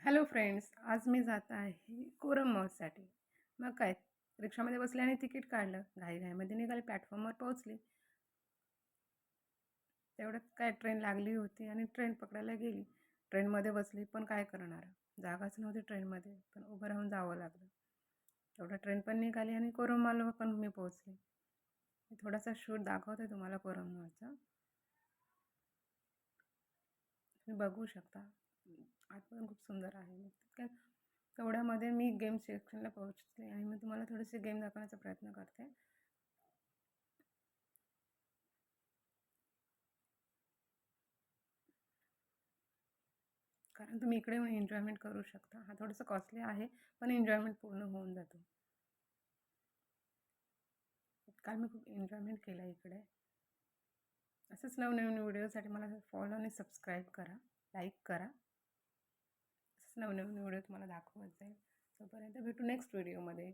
Hello friends, आज मी जात आहे कोरम मॉलसाठी. मग काय, रिक्षामध्ये बसले आणि तिकीट काढलं. घाईघाईमध्ये निघाले, प्लॅटफॉर्मवर पोहोचले. तेवढ्यात काय ट्रेन लागली होती आणि ट्रेन पकडायला गेली. ट्रेनमध्ये बसली, पण काय करणार, जागाच नव्हती ट्रेनमध्ये, पण उभं राहून जावं लागलं. तेवढ्या ट्रेन पण निघाली आणि कोरम मॉलवर पण मी पोहोचले. मी थोडासा शूट दाखवते तुम्हाला कोरम मॉलचा, तुम्ही बघू शकता. आत पण खूप सुंदर आहे. मग काय, तेवढ्यामध्ये मी गेम सेक्शनला पोहोचले आणि मी तुम्हाला थोडेसे गेम दाखवण्याचा प्रयत्न करते. कारण तुम्ही इकडे येऊन एन्जॉयमेंट करू शकता. हा थोडंसं कॉस्टली आहे, पण एन्जॉयमेंट पूर्ण होऊन जातो. काल मी खूप एन्जॉयमेंट केला इकडे. असंच नवनवीन व्हिडिओसाठी मला फॉलो आणि सबस्क्राईब करा, लाईक करा. असंच नवनवीन व्हिडिओ तुम्हाला दाखवत जाईल. तोपर्यंत भेटू नेक्स्ट व्हिडिओमध्ये.